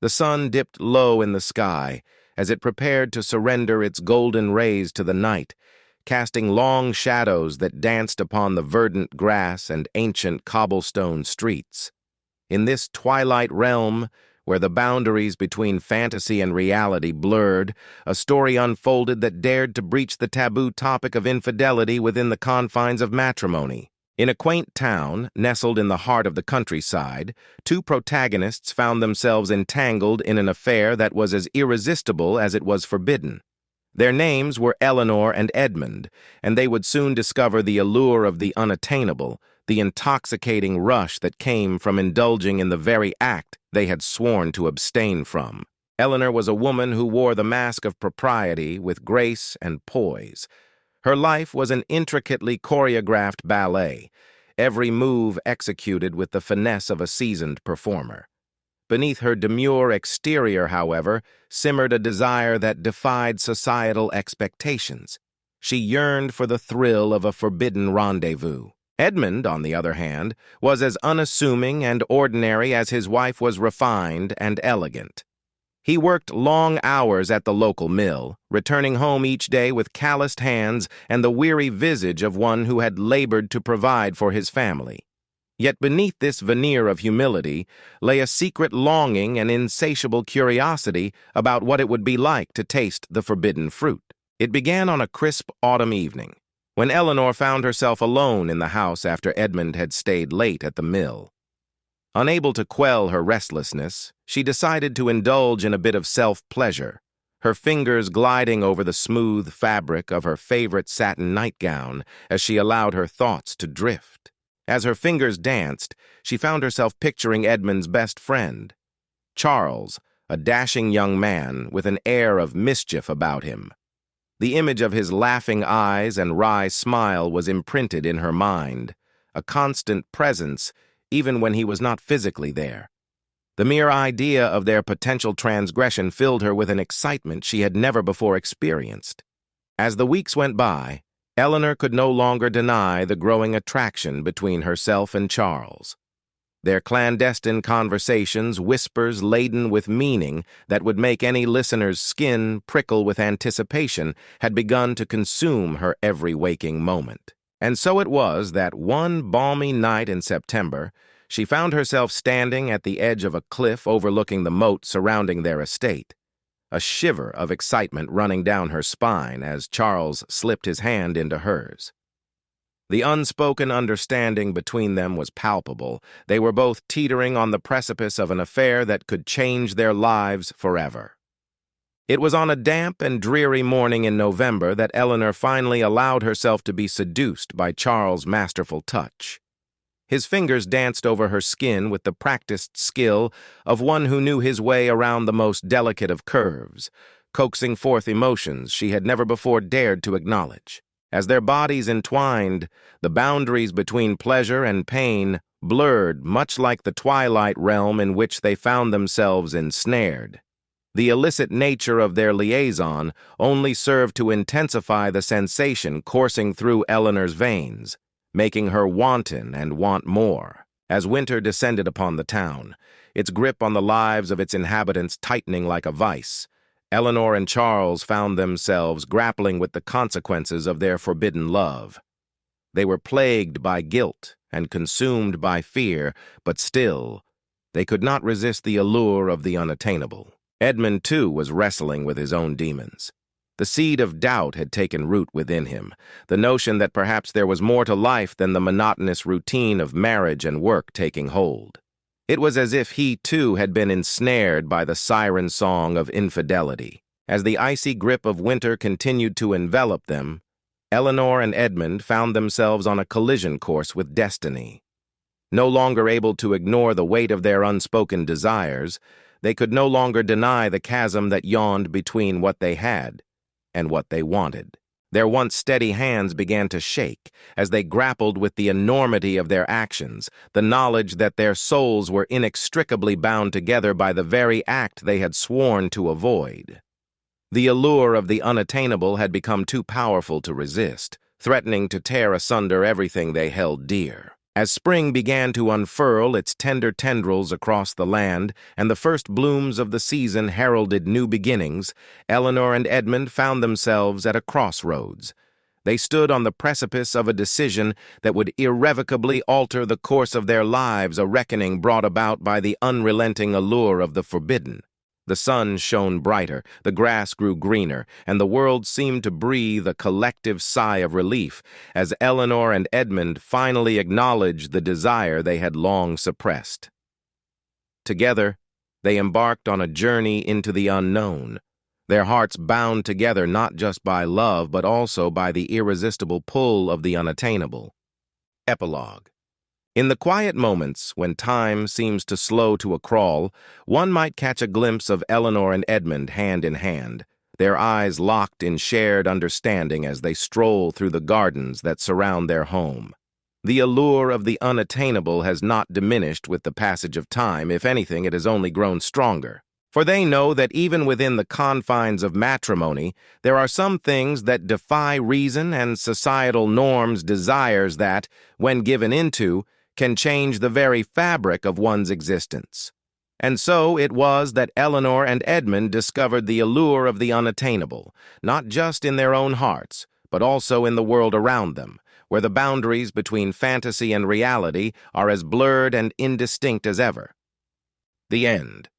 The sun dipped low in the sky as it prepared to surrender its golden rays to the night, casting long shadows that danced upon the verdant grass and ancient cobblestone streets. In this twilight realm, where the boundaries between fantasy and reality blurred, a story unfolded that dared to breach the taboo topic of infidelity within the confines of matrimony. In a quaint town, nestled in the heart of the countryside, two protagonists found themselves entangled in an affair that was as irresistible as it was forbidden. Their names were Eleanor and Edmund, and they would soon discover the allure of the unattainable, the intoxicating rush that came from indulging in the very act they had sworn to abstain from. Eleanor was a woman who wore the mask of propriety with grace and poise. Her life was an intricately choreographed ballet, every move executed with the finesse of a seasoned performer. Beneath her demure exterior, however, simmered a desire that defied societal expectations. She yearned for the thrill of a forbidden rendezvous. Edmund, on the other hand, was as unassuming and ordinary as his wife was refined and elegant. He worked long hours at the local mill, returning home each day with calloused hands and the weary visage of one who had labored to provide for his family. Yet beneath this veneer of humility lay a secret longing and insatiable curiosity about what it would be like to taste the forbidden fruit. It began on a crisp autumn evening, when Eleanor found herself alone in the house after Edmund had stayed late at the mill. Unable to quell her restlessness, she decided to indulge in a bit of self-pleasure, her fingers gliding over the smooth fabric of her favorite satin nightgown as she allowed her thoughts to drift. As her fingers danced, she found herself picturing Edmund's best friend, Charles, a dashing young man with an air of mischief about him. The image of his laughing eyes and wry smile was imprinted in her mind, a constant presence even when he was not physically there. The mere idea of their potential transgression filled her with an excitement she had never before experienced. As the weeks went by, Eleanor could no longer deny the growing attraction between herself and Charles. Their clandestine conversations, whispers laden with meaning that would make any listener's skin prickle with anticipation, had begun to consume her every waking moment. And so it was that one balmy night in September, she found herself standing at the edge of a cliff overlooking the moat surrounding their estate, a shiver of excitement running down her spine as Charles slipped his hand into hers. The unspoken understanding between them was palpable. They were both teetering on the precipice of an affair that could change their lives forever. It was on a damp and dreary morning in November that Eleanor finally allowed herself to be seduced by Charles' masterful touch. His fingers danced over her skin with the practiced skill of one who knew his way around the most delicate of curves, coaxing forth emotions she had never before dared to acknowledge. As their bodies entwined, the boundaries between pleasure and pain blurred, much like the twilight realm in which they found themselves ensnared. The illicit nature of their liaison only served to intensify the sensation coursing through Eleanor's veins, making her wanton and want more. As winter descended upon the town, its grip on the lives of its inhabitants tightening like a vice, Eleanor and Charles found themselves grappling with the consequences of their forbidden love. They were plagued by guilt and consumed by fear, but still, they could not resist the allure of the unattainable. Edmund, too, was wrestling with his own demons. The seed of doubt had taken root within him, the notion that perhaps there was more to life than the monotonous routine of marriage and work taking hold. It was as if he, too, had been ensnared by the siren song of infidelity. As the icy grip of winter continued to envelop them, Eleanor and Edmund found themselves on a collision course with destiny. No longer able to ignore the weight of their unspoken desires, they could no longer deny the chasm that yawned between what they had and what they wanted. Their once steady hands began to shake as they grappled with the enormity of their actions, the knowledge that their souls were inextricably bound together by the very act they had sworn to avoid. The allure of the unattainable had become too powerful to resist, threatening to tear asunder everything they held dear. As spring began to unfurl its tender tendrils across the land and the first blooms of the season heralded new beginnings, Eleanor and Edmund found themselves at a crossroads. They stood on the precipice of a decision that would irrevocably alter the course of their lives, a reckoning brought about by the unrelenting allure of the forbidden. The sun shone brighter, the grass grew greener, and the world seemed to breathe a collective sigh of relief as Eleanor and Edmund finally acknowledged the desire they had long suppressed. Together, they embarked on a journey into the unknown, their hearts bound together not just by love but also by the irresistible pull of the unattainable. Epilogue. In the quiet moments, when time seems to slow to a crawl, one might catch a glimpse of Eleanor and Edmund hand in hand, their eyes locked in shared understanding as they stroll through the gardens that surround their home. The allure of the unattainable has not diminished with the passage of time. If anything, it has only grown stronger. For they know that even within the confines of matrimony, there are some things that defy reason and societal norms, desires that, when given into, can change the very fabric of one's existence. And so it was that Eleanor and Edmund discovered the allure of the unattainable, not just in their own hearts, but also in the world around them, where the boundaries between fantasy and reality are as blurred and indistinct as ever. The end.